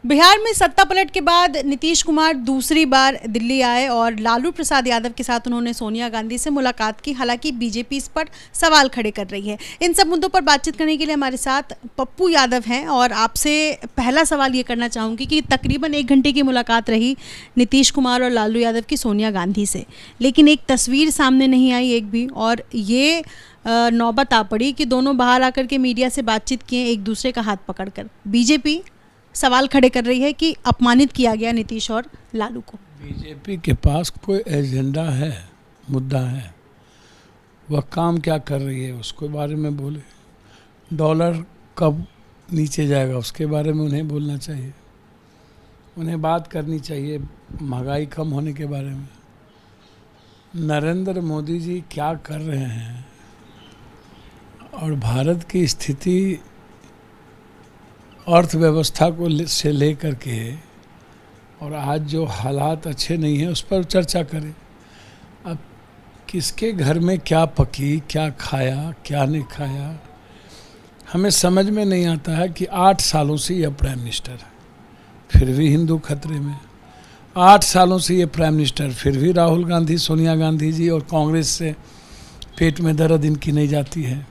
बिहार में सत्ता पलट के बाद नीतीश कुमार दूसरी बार दिल्ली आए और लालू प्रसाद यादव के साथ उन्होंने सोनिया गांधी से मुलाकात की। हालांकि बीजेपी इस पर सवाल खड़े कर रही है। इन सब मुद्दों पर बातचीत करने के लिए हमारे साथ पप्पू यादव हैं और आपसे पहला सवाल ये करना चाहूँगी कि तकरीबन 1 घंटे की मुलाकात रही नीतीश कुमार और लालू यादव की सोनिया गांधी से, लेकिन एक तस्वीर सामने नहीं आई एक भी, और ये नौबत आ पड़ी कि दोनों बाहर आकर के मीडिया से बातचीत किए एक दूसरे का हाथ पकड़कर। बीजेपी सवाल खड़े कर रही है कि अपमानित किया गया नीतीश और लालू को। बीजेपी के पास कोई एजेंडा है, मुद्दा है, वह काम क्या कर रही है उसके बारे में बोले। डॉलर कब नीचे जाएगा उसके बारे में उन्हें बोलना चाहिए, उन्हें बात करनी चाहिए महंगाई कम होने के बारे में। नरेंद्र मोदी जी क्या कर रहे हैं और भारत की स्थिति अर्थव्यवस्था को से लेकर के और आज जो हालात अच्छे नहीं हैं उस पर चर्चा करें। अब किसके घर में क्या पकी, क्या खाया, क्या नहीं खाया, हमें समझ में नहीं आता है कि 8 सालों से यह प्राइम मिनिस्टर है, फिर भी हिंदू खतरे में। 8 सालों से ये प्राइम मिनिस्टर, फिर भी राहुल गांधी, सोनिया गांधी जी और कांग्रेस से पेट में दर्द इनकी नहीं जाती है।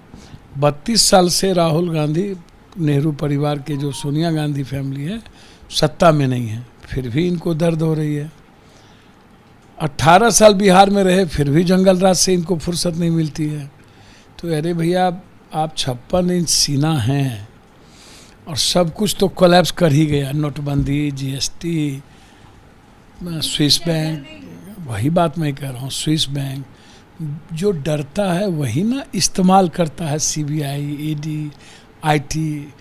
32 साल से राहुल गांधी, नेहरू परिवार के जो सोनिया गांधी फैमिली है, सत्ता में नहीं है, फिर भी इनको दर्द हो रही है। 18 साल बिहार में रहे, फिर भी जंगल राज से इनको फुर्सत नहीं मिलती है। तो अरे भैया, आप 56 इंच सीना हैं और सब कुछ तो कोलैप्स कर ही गया। नोटबंदी, जीएसटी, स्विस बैंक, वही बात मैं कह रहा हूँ। स्विस बैंक जो डरता है वही ना इस्तेमाल करता है सीबीआई, ईडी, आईटी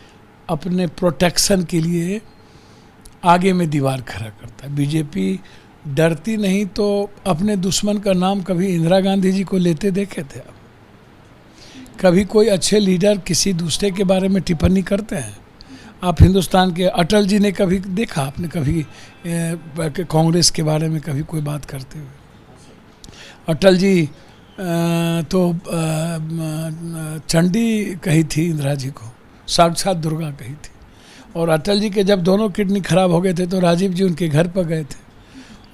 अपने प्रोटेक्शन के लिए आगे में दीवार खड़ा करता है। बीजेपी डरती नहीं तो अपने दुश्मन का नाम कभी इंदिरा गांधी जी को लेते देखे थे आप? कभी कोई अच्छे लीडर किसी दूसरे के बारे में टिप्पणी करते हैं? आप हिंदुस्तान के अटल जी ने कभी देखा आपने कभी कांग्रेस के बारे में कभी कोई बात करते हुए? अटल जी तो चंडी कही थी इंदिरा जी को, साक्षात दुर्गा कही थी। और अटल जी के जब दोनों किडनी खराब हो गए थे तो राजीव जी उनके घर पर गए थे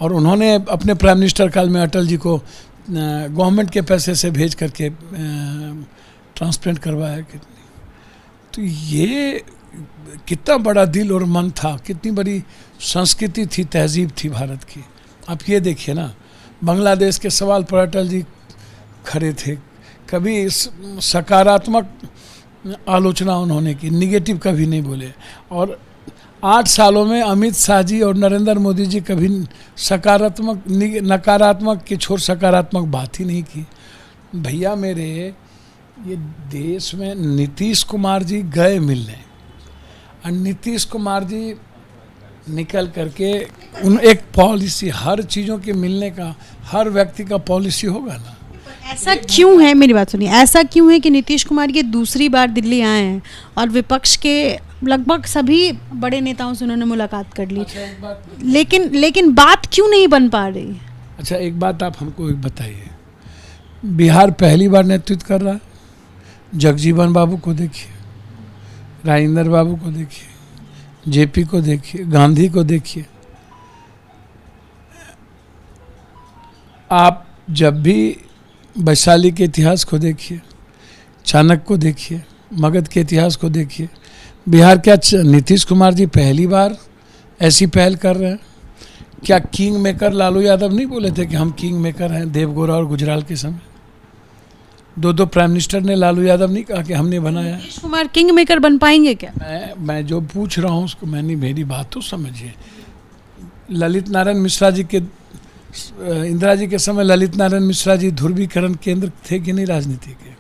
और उन्होंने अपने प्राइम मिनिस्टर काल में अटल जी को गवर्नमेंट के पैसे से भेज करके ट्रांसप्लांट करवाया किडनी। तो ये कितना बड़ा दिल और मन था, कितनी बड़ी संस्कृति थी, तहजीब थी भारत की। आप ये देखिए ना, बांग्लादेश के सवाल पर अटल जी खड़े थे, कभी सकारात्मक आलोचना उन्होंने की, निगेटिव कभी नहीं बोले। और 8 सालों में अमित शाह जी और नरेंद्र मोदी जी कभी सकारात्मक, नकारात्मक की छोड़ सकारात्मक बात ही नहीं की। भैया मेरे, ये देश में नीतीश कुमार जी गए मिलने और नीतीश कुमार जी निकल करके उन एक पॉलिसी, हर चीज़ों के मिलने का हर व्यक्ति का पॉलिसी होगा ना। ऐसा क्यों है, मेरी बात सुनिए, ऐसा क्यों है कि नीतीश कुमार ये दूसरी बार दिल्ली आए हैं और विपक्ष के लगभग सभी बड़े नेताओं से उन्होंने मुलाकात कर ली? अच्छा, लेकिन बात क्यों नहीं बन पा रही? अच्छा, एक बात आप हमको बताइए, बिहार पहली बार नेतृत्व कर रहा है। जगजीवन बाबू को देखिए, राजेंद्र बाबू को देखिए, जेपी को देखिए, गांधी को देखिए। आप जब भी वैशाली के इतिहास को देखिए, चाणक्य को देखिए, मगध के इतिहास को देखिए। बिहार क्या नीतीश कुमार जी पहली बार ऐसी पहल कर रहे हैं? क्या किंग मेकर लालू यादव नहीं बोले थे कि हम किंग मेकर हैं? देवगौड़ा और गुजराल के समय 2 प्राइम मिनिस्टर ने, लालू यादव नहीं कहा कि हमने बनाया। नीतीश कुमार किंग मेकर बन पाएंगे क्या? मैं जो पूछ रहा हूँ उसको मैंने, मेरी बात तो समझिए। ललित नारायण मिश्रा जी के, इंदिरा जी के समय ललित नारायण मिश्रा जी ध्रुवीकरण केंद्र थे कि नहीं राजनीति के?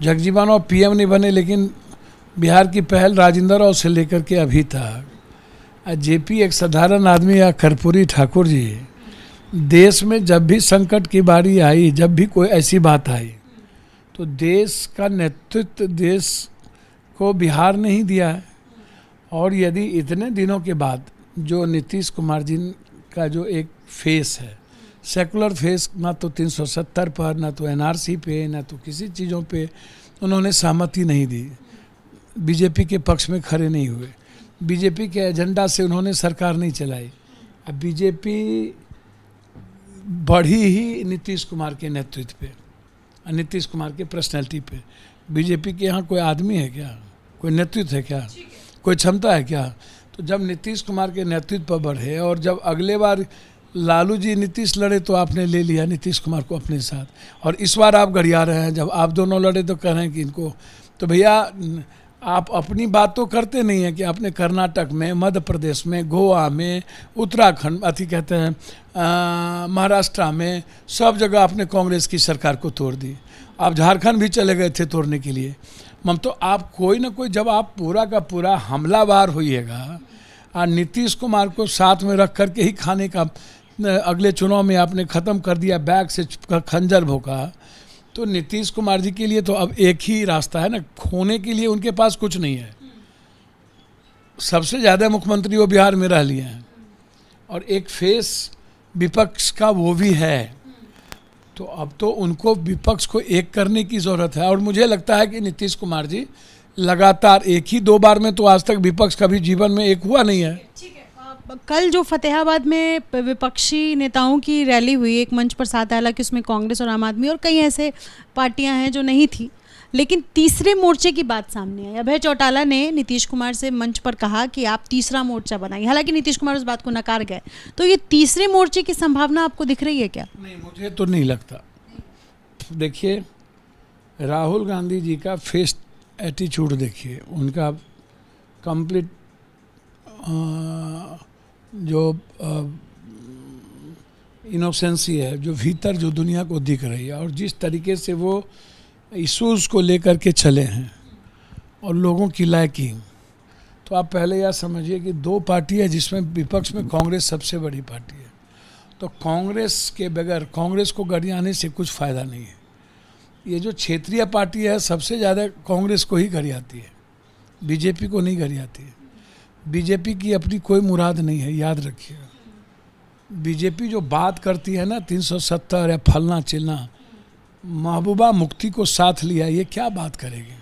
जगजीवन राव पीएम नहीं बने, लेकिन बिहार की पहल राजेंद्र राव से लेकर के अभी तक जेपी एक साधारण आदमी या कर्पूरी ठाकुर जी, देश में जब भी संकट की बारी आई, जब भी कोई ऐसी बात आई, तो देश का नेतृत्व देश को बिहार ने ही दिया है। और यदि इतने दिनों के बाद जो नीतीश कुमार जी का जो एक फेस है, सेकुलर फेस, ना तो 370 पर, ना तो एनआरसी पे, ना तो किसी चीज़ों पे उन्होंने सहमति नहीं दी, बीजेपी के पक्ष में खड़े नहीं हुए, बीजेपी के एजेंडा से उन्होंने सरकार नहीं चलाई। अब बीजेपी बढ़ी ही नीतीश कुमार के नेतृत्व पे, नीतीश कुमार के पर्सनैलिटी पे। बीजेपी के यहाँ कोई आदमी है क्या, कोई नेतृत्व है क्या, कोई क्षमता है क्या? तो जब नीतीश कुमार के नेतृत्व पर बढ़े और जब अगले बार लालू जी नीतीश लड़े तो आपने ले लिया नीतीश कुमार को अपने साथ, और इस बार आप गरिया रहे हैं। जब आप दोनों लड़े तो कह रहे हैं कि इनको, तो भैया आप अपनी बात तो करते नहीं हैं कि आपने कर्नाटक में, मध्य प्रदेश में, गोवा में, उत्तराखंड कहते हैं महाराष्ट्र में, सब जगह आपने कांग्रेस की सरकार को तोड़ दी। आप झारखंड भी चले गए थे तोड़ने के लिए। तो आप कोई ना कोई, जब आप पूरा का पूरा हमलावर होइएगा और नीतीश कुमार को साथ में रख करके ही खाने का, अगले चुनाव में आपने ख़त्म कर दिया, बैग से खंजर भोंका, तो नीतीश कुमार जी के लिए तो अब एक ही रास्ता है ना, खोने के लिए उनके पास कुछ नहीं है। सबसे ज़्यादा मुख्यमंत्री वो बिहार में रह लिए हैं और एक फेस विपक्ष का वो भी है, तो अब तो उनको विपक्ष को एक करने की ज़रूरत है। और मुझे लगता है कि नीतीश कुमार जी लगातार एक ही 2 बार में, तो आज तक विपक्ष कभी जीवन में एक हुआ नहीं है। कल जो फतेहाबाद में विपक्षी नेताओं की रैली हुई, एक मंच पर साथ, हालांकि उसमें कांग्रेस और आम आदमी और कई ऐसे पार्टियां हैं जो नहीं थी, लेकिन तीसरे मोर्चे की बात सामने आई। अभय चौटाला ने नीतीश कुमार से मंच पर कहा कि आप तीसरा मोर्चा बनाइए, हालांकि नीतीश कुमार उस बात को नकार गए। तो ये तीसरे मोर्चे की संभावना आपको दिख रही है क्या? नहीं, मुझे तो नहीं लगता। देखिए, राहुल गांधी जी का फेस एटीट्यूड देखिए, उनका कंप्लीट जो इनोसेंसी है, जो भीतर जो दुनिया को दिख रही है, और जिस तरीके से वो इशूज़ को लेकर के चले हैं और लोगों की लाइकिंग, तो आप पहले यह समझिए कि 2 पार्टी है जिसमें विपक्ष में कांग्रेस सबसे बड़ी पार्टी है। तो कांग्रेस के बगैर, कांग्रेस को गरियाने से कुछ फ़ायदा नहीं है। ये जो क्षेत्रीय पार्टी है सबसे ज़्यादा कांग्रेस को ही गरियाती है, बीजेपी को नहीं गरियाती है। बीजेपी की अपनी कोई मुराद नहीं है, याद रखिएगा। बीजेपी जो बात करती है ना 370 या फलना चिलना, महबूबा मुफ्ती को साथ लिया, ये क्या बात करेगी?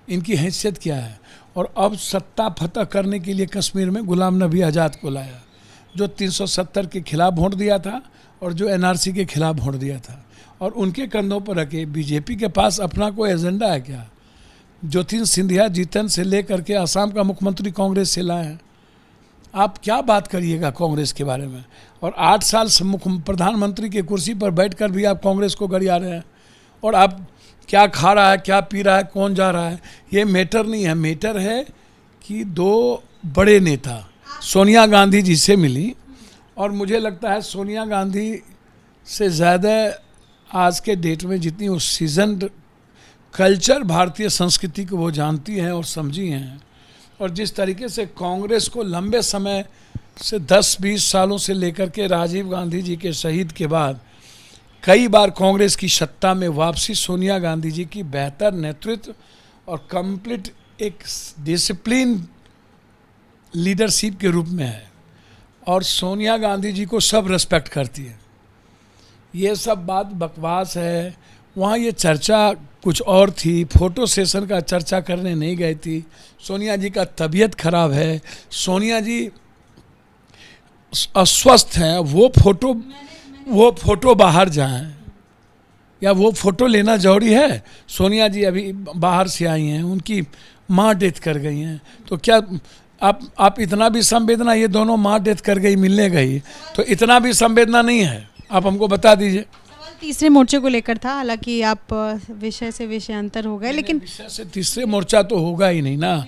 इनकी हैसियत क्या है? और अब सत्ता फतह करने के लिए कश्मीर में गुलाम नबी आज़ाद को लाया, जो 370 के खिलाफ वोट दिया था और जो एनआरसी के खिलाफ वोट दिया था, और उनके कंधों पर रखे। बीजेपी के पास अपना कोई एजेंडा है क्या? ज्योतिन सिंधिया जीतन से लेकर के असम का मुख्यमंत्री कांग्रेस से लाए हैं। आप क्या बात करिएगा कांग्रेस के बारे में? और 8 साल से प्रधानमंत्री की कुर्सी पर बैठकर भी आप कांग्रेस को गरिया रहे हैं। और आप क्या खा रहा है, क्या पी रहा है, कौन जा रहा है, ये मैटर नहीं है। मैटर है कि 2 बड़े नेता सोनिया गांधी जी से मिली, और मुझे लगता है सोनिया गांधी से ज़्यादा आज के डेट में जितनी वो सीजन्ड कल्चर, भारतीय संस्कृति को वो जानती हैं और समझी हैं, और जिस तरीके से कांग्रेस को लंबे समय से 10-20 सालों से लेकर के राजीव गांधी जी के शहीद के बाद कई बार कांग्रेस की सत्ता में वापसी सोनिया गांधी जी की बेहतर नेतृत्व और कंप्लीट एक डिसिप्लिन लीडरशिप के रूप में है, और सोनिया गांधी जी को सब रेस्पेक्ट करती है। ये सब बात बकवास है। वहाँ ये चर्चा कुछ और थी, फोटो सेशन का चर्चा करने नहीं गई थी। सोनिया जी का तबीयत खराब है, सोनिया जी अस्वस्थ हैं, वो फोटो बाहर जाएं, या वो फोटो लेना जरूरी है? सोनिया जी अभी बाहर से आई हैं, उनकी माँ डेथ कर गई हैं, तो क्या आप इतना भी संवेदना, ये दोनों माँ डेथ कर गई, मिलने गई, तो इतना भी संवेदना नहीं है? आप हमको बता दीजिए। तीसरे मोर्चे को लेकर था, हालांकि आप विषय से विषय अंतर हो गए, लेकिन विषय से तीसरे मोर्चा तो होगा ही नहीं ना।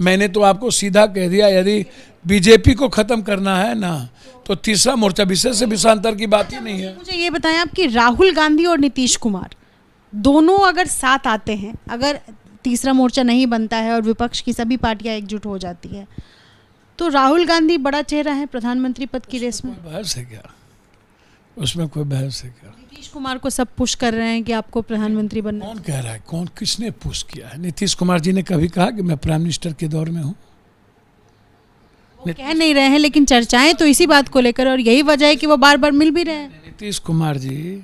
मैंने तो आपको सीधा कह दिया, यदि बीजेपी को खत्म करना है ना, तो तीसरा मोर्चा, विषय से विषयांतर की बात ही नहीं है। मुझे ये बताएं आप कि राहुल गांधी और नीतीश कुमार दोनों अगर साथ आते हैं, अगर तीसरा मोर्चा नहीं बनता है और विपक्ष की सभी पार्टियां एकजुट हो जाती है, तो राहुल गांधी बड़ा चेहरा है प्रधानमंत्री पद की रेस में। बहस है क्या? उसमें कोई बहस है क्या? नीतीश कुमार को सब पुश कर रहे हैं कि आपको प्रधानमंत्री बनना। कौन कह रहा है? कौन, किसने पुश किया है? नीतीश कुमार जी ने कभी कहा कि मैं प्राइम मिनिस्टर के दौर में हूँ? कह नहीं रहे हैं, लेकिन चर्चाएं तो इसी बात को लेकर, और यही वजह है कि वो बार बार मिल भी रहे हैं। नीतीश कुमार जी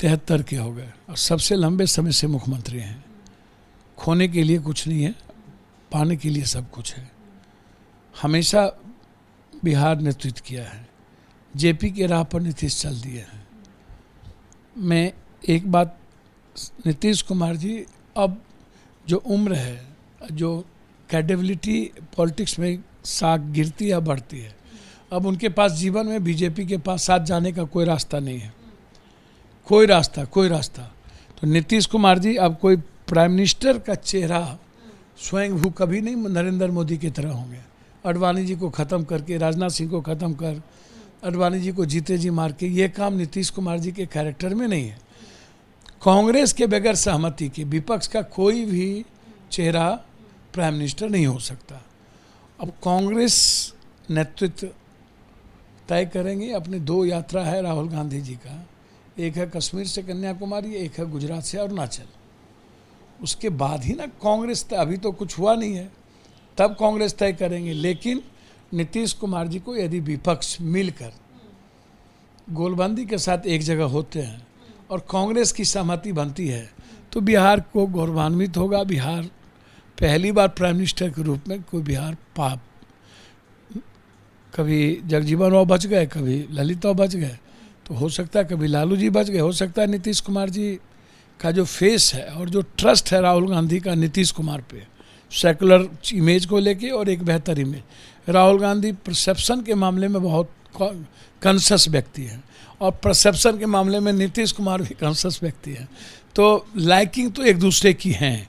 73 के हो गए और सबसे लंबे समय से मुख्यमंत्री हैं। खोने के लिए कुछ नहीं है। पाने के लिए सब कुछ है। हमेशा बिहार नेतृत्व किया है, जेपी के राह पर नीतीश चल दिए हैं। मैं एक बात, नीतीश कुमार जी अब जो उम्र है, जो कैपेबिलिटी पॉलिटिक्स में साख गिरती है बढ़ती है, अब उनके पास जीवन में बीजेपी के पास साथ जाने का कोई रास्ता नहीं है, कोई रास्ता। तो नीतीश कुमार जी अब कोई प्राइम मिनिस्टर का चेहरा स्वयं भू कभी नहीं नरेंद्र मोदी की तरह होंगे। अडवाणी जी को ख़त्म करके, राजनाथ सिंह को ख़त्म कर, अडवाणी जी को जीते जी मार के, ये काम नीतीश कुमार जी के कैरेक्टर में नहीं है। कांग्रेस के बगैर सहमति के विपक्ष का कोई भी चेहरा प्राइम मिनिस्टर नहीं हो सकता। अब कांग्रेस नेतृत्व तय करेंगे। अपनी 2 यात्रा है राहुल गांधी जी का, एक है कश्मीर से कन्याकुमारी, एक है गुजरात से अरुणाचल। उसके बाद ही ना कांग्रेस, अभी तो कुछ हुआ नहीं है, तब कांग्रेस तय करेंगे। लेकिन नीतीश कुमार जी को यदि विपक्ष मिलकर गोलबंदी के साथ एक जगह होते हैं और कांग्रेस की सहमति बनती है तो बिहार को गौरवान्वित होगा। बिहार पहली बार प्राइम मिनिस्टर के रूप में कोई बिहार पाप, कभी जगजीवन राव बच गए, कभी ललित राव बच गए, तो हो सकता है कभी लालू जी बच गए, हो सकता है नीतीश कुमार जी का जो फेस है और जो ट्रस्ट है राहुल गांधी का नीतीश कुमार पे, सेकुलर इमेज को लेके और एक बेहतर इमेज। राहुल गांधी परसेप्शन के मामले में बहुत कॉन्शियस व्यक्ति हैं और परसेप्शन के मामले में नीतीश कुमार भी कॉन्शियस व्यक्ति हैं, तो लाइकिंग तो एक दूसरे की हैं।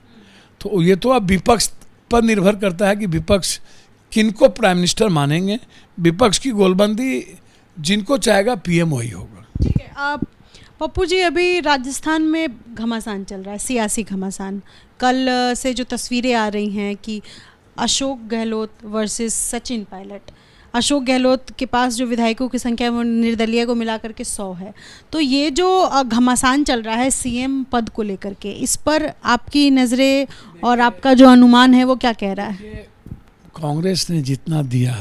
तो ये तो अब विपक्ष पर निर्भर करता है कि विपक्ष किनको प्राइम मिनिस्टर मानेंगे। विपक्ष की गोलबंदी जिनको चाहेगा पीएम वही होगा। ठीक है, आप पप्पू जी, अभी राजस्थान में घमासान चल रहा है, सियासी घमासान। कल से जो तस्वीरें आ रही हैं कि अशोक गहलोत वर्सेस सचिन पायलट, अशोक गहलोत के पास जो विधायकों की संख्या है वो निर्दलीय को मिलाकर के 100 है। तो ये जो घमासान चल रहा है सीएम पद को लेकर के, इस पर आपकी नज़रें और आपका जो अनुमान है वो क्या कह रहा है? कांग्रेस ने जितना दिया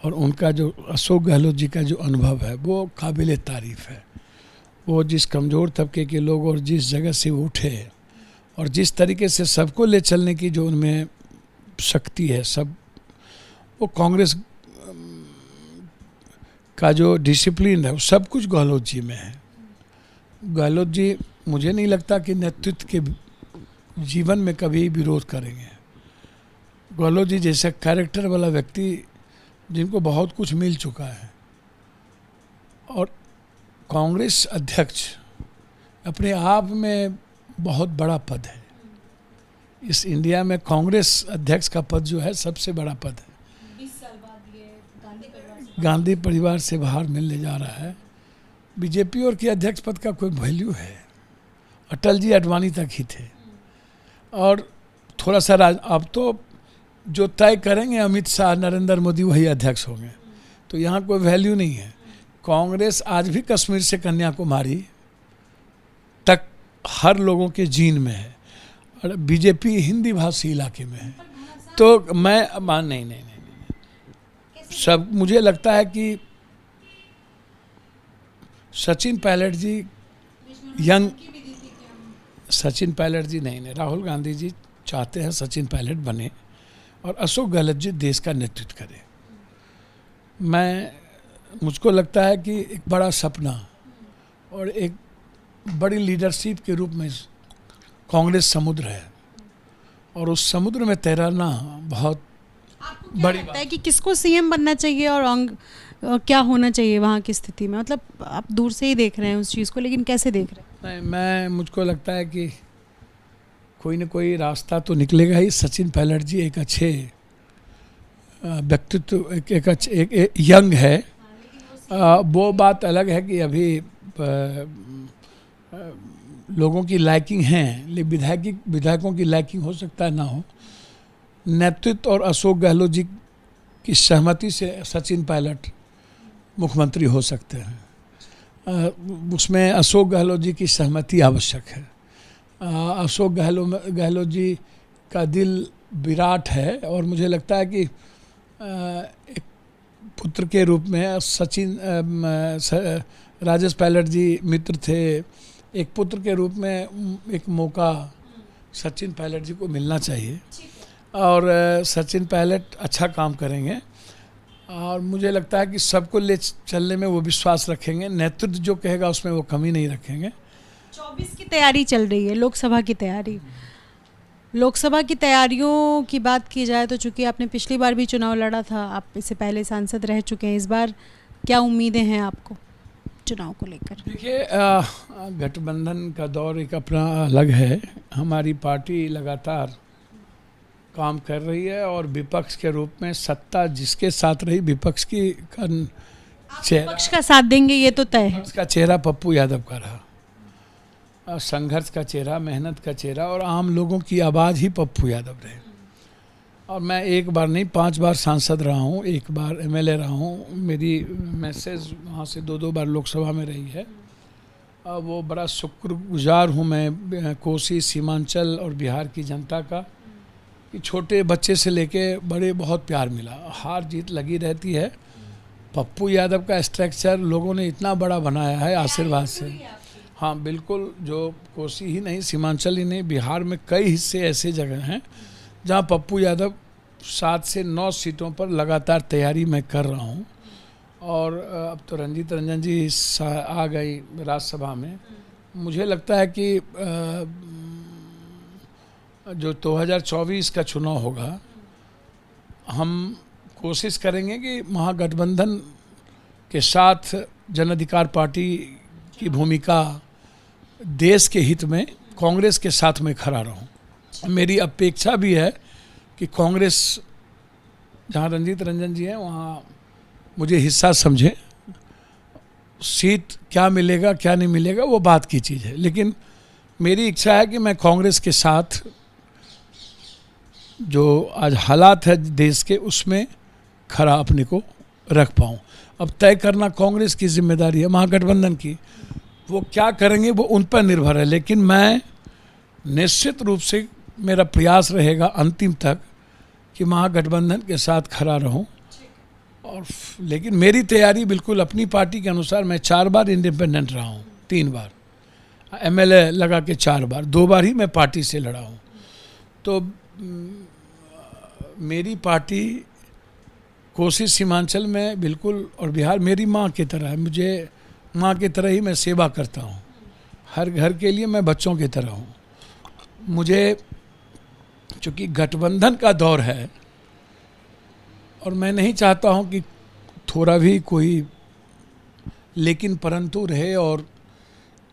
और उनका जो अशोक गहलोत जी का जो अनुभव है वो काबिल तारीफ़ है। वो जिस कमज़ोर तबके के लोग और जिस जगह से उठे और जिस तरीके से सबको ले चलने की जो उनमें शक्ति है, सब वो कांग्रेस का जो डिसिप्लिन है वो सब कुछ गहलोत जी में है। गहलोत जी मुझे नहीं लगता कि नेतृत्व के जीवन में कभी विरोध करेंगे। गहलोत जी जैसा कैरेक्टर वाला व्यक्ति जिनको बहुत कुछ मिल चुका है, और कांग्रेस अध्यक्ष अपने आप में बहुत बड़ा पद है। इस इंडिया में कांग्रेस अध्यक्ष का पद जो है सबसे बड़ा पद है। 20 साल बाद ये गांधी परिवार से बाहर मिलने जा रहा है। बीजेपी और के अध्यक्ष पद का कोई वैल्यू है? अटल जी अडवाणी तक ही थे, और थोड़ा सा अब तो जो तय करेंगे अमित शाह, नरेंद्र मोदी, वही अध्यक्ष होंगे। तो यहाँ कोई वैल्यू नहीं है। कांग्रेस आज भी कश्मीर से कन्याकुमारी तक हर लोगों के जीन में है, और बीजेपी हिंदी भाषी इलाके में है। तो मैं नहीं, सब मुझे लगता है कि सचिन पायलट जी यंग, सचिन पायलट जी नहीं, राहुल गांधी जी चाहते हैं सचिन पायलट बने और अशोक गहलोत जी देश का नेतृत्व करें। मुझको लगता है कि एक बड़ा सपना और एक बड़ी लीडरशिप के रूप में कांग्रेस समुद्र है, और उस समुद्र में तैरना बहुत बड़ी बात है कि किसको सीएम बनना चाहिए और क्या होना चाहिए वहाँ की स्थिति में। मतलब आप दूर से ही देख रहे हैं उस चीज़ को, लेकिन कैसे देख रहे हैं? नहीं, मुझको लगता है कि कोई न कोई रास्ता तो निकलेगा ही। सचिन पायलट जी एक अच्छे व्यक्तित्व, एक यंग है। वो बात अलग है कि अभी लोगों की लाइकिंग है, लेकिन विधायकों की लाइकिंग हो सकता है ना हो। नेतृत्व और अशोक गहलोत जी की सहमति से सचिन पायलट मुख्यमंत्री हो सकते हैं। उसमें अशोक गहलोत जी की सहमति आवश्यक है। अशोक गहलोत जी का दिल विराट है, और मुझे लगता है कि एक पुत्र के रूप में राजेश पायलट जी मित्र थे, एक पुत्र के रूप में एक मौका सचिन पायलट जी को मिलना चाहिए। और सचिन पायलट अच्छा काम करेंगे और मुझे लगता है कि सबको ले चलने में वो विश्वास रखेंगे, नेतृत्व जो कहेगा उसमें वो कमी नहीं रखेंगे। 24 की तैयारी चल रही है, लोकसभा की तैयारी। लोकसभा की तैयारियों की बात की जाए तो चूंकि आपने पिछली बार भी चुनाव लड़ा था, आप इससे पहले सांसद रह चुके हैं, इस बार क्या उम्मीदें हैं आपको चुनाव को लेकर? देखिए, गठबंधन का दौर एक अपना अलग है। हमारी पार्टी लगातार काम कर रही है और विपक्ष के रूप में सत्ता जिसके साथ रही, विपक्ष की चेहरा, पक्ष का साथ देंगे ये तो तय है। विपक्ष का चेहरा पप्पू यादव का रहा, संघर्ष का चेहरा, मेहनत का चेहरा और आम लोगों की आवाज़ ही पप्पू यादव रहे। और मैं एक बार नहीं 5 बार सांसद रहा हूँ, 1 बार एमएलए रहा हूँ, मेरी मैसेज वहाँ से 2 बार लोकसभा में रही है। वो बड़ा शुक्रगुजार हूँ मैं कोसी, सीमांचल और बिहार की जनता का कि छोटे बच्चे से लेके बड़े बहुत प्यार मिला। हार जीत लगी रहती है, पप्पू यादव का स्ट्रक्चर लोगों ने इतना बड़ा बनाया है आशीर्वाद से। हाँ बिल्कुल, जो कोसी ही नहीं, सीमांचल ही नहीं, बिहार में कई हिस्से ऐसे जगह हैं जहाँ पप्पू यादव 7 से 9 सीटों पर लगातार तैयारी मैं कर रहा हूँ। और अब तो रंजीत रंजन जी आ गई राज्यसभा में। मुझे लगता है कि जो 2024 का चुनाव होगा, हम कोशिश करेंगे कि महागठबंधन के साथ जन अधिकार पार्टी की भूमिका देश के हित में कांग्रेस के साथ में खड़ा रहूं। मेरी अपेक्षा भी है कि कांग्रेस जहां रंजीत रंजन जी हैं वहां मुझे हिस्सा समझे। सीट क्या मिलेगा क्या नहीं मिलेगा वो बात की चीज़ है, लेकिन मेरी इच्छा है कि मैं कांग्रेस के साथ जो आज हालात है देश के उसमें खरा अपने को रख पाऊँ। अब तय करना कांग्रेस की जिम्मेदारी है, महागठबंधन की। वो क्या करेंगे वो उन पर निर्भर है, लेकिन मैं निश्चित रूप से मेरा प्रयास रहेगा अंतिम तक कि महागठबंधन के साथ खड़ा रहूं। और लेकिन मेरी तैयारी बिल्कुल अपनी पार्टी के अनुसार। मैं 4 बार इंडिपेंडेंट रहा हूं, 3 बार एमएलए लगा के 4 बार, 2 बार ही मैं पार्टी से लड़ा हूं। तो मेरी पार्टी कोसी सीमांचल में बिल्कुल, और बिहार मेरी माँ की तरह है, मुझे माँ की तरह ही मैं सेवा करता हूँ। हर घर के लिए मैं बच्चों की तरह हूँ। मुझे चूँकि गठबंधन का दौर है और मैं नहीं चाहता हूँ कि थोड़ा भी कोई लेकिन परंतु रहे, और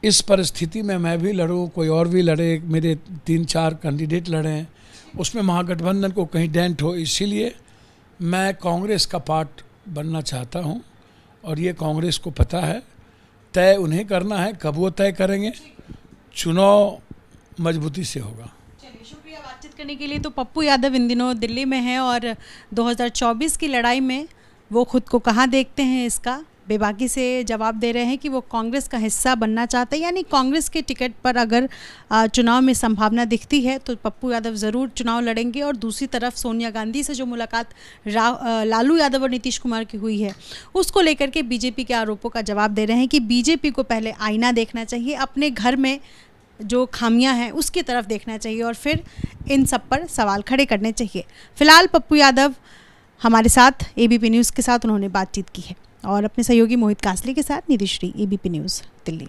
इस परिस्थिति में मैं भी लड़ूँ, कोई और भी लड़े, मेरे 3-4 कैंडिडेट लड़ें, उसमें महागठबंधन को कहीं डेंट हो। इसीलिए मैं कांग्रेस का पार्ट बनना चाहता हूं और ये कांग्रेस को पता है। तय उन्हें करना है, कब वो तय करेंगे, चुनाव मजबूती से होगा। चलिए, शुक्रिया बातचीत करने के लिए। तो पप्पू यादव इन दिनों दिल्ली में हैं और 2024 की लड़ाई में वो खुद को कहाँ देखते हैं इसका बेबाकी से जवाब दे रहे हैं कि वो कांग्रेस का हिस्सा बनना चाहते हैं। यानी कांग्रेस के टिकट पर अगर चुनाव में संभावना दिखती है तो पप्पू यादव ज़रूर चुनाव लड़ेंगे। और दूसरी तरफ सोनिया गांधी से जो मुलाकात लालू यादव और नीतीश कुमार की हुई है, उसको लेकर के बीजेपी के आरोपों का जवाब दे रहे हैं कि बीजेपी को पहले आईना देखना चाहिए, अपने घर में जो खामियां हैं उसकी तरफ देखना चाहिए और फिर इन सब पर सवाल खड़े करने चाहिए। फिलहाल पप्पू यादव हमारे साथ एबीपी न्यूज़ के साथ उन्होंने बातचीत की है और अपने सहयोगी मोहित कासले के साथ निधि श्री, एबीपी न्यूज़ दिल्ली।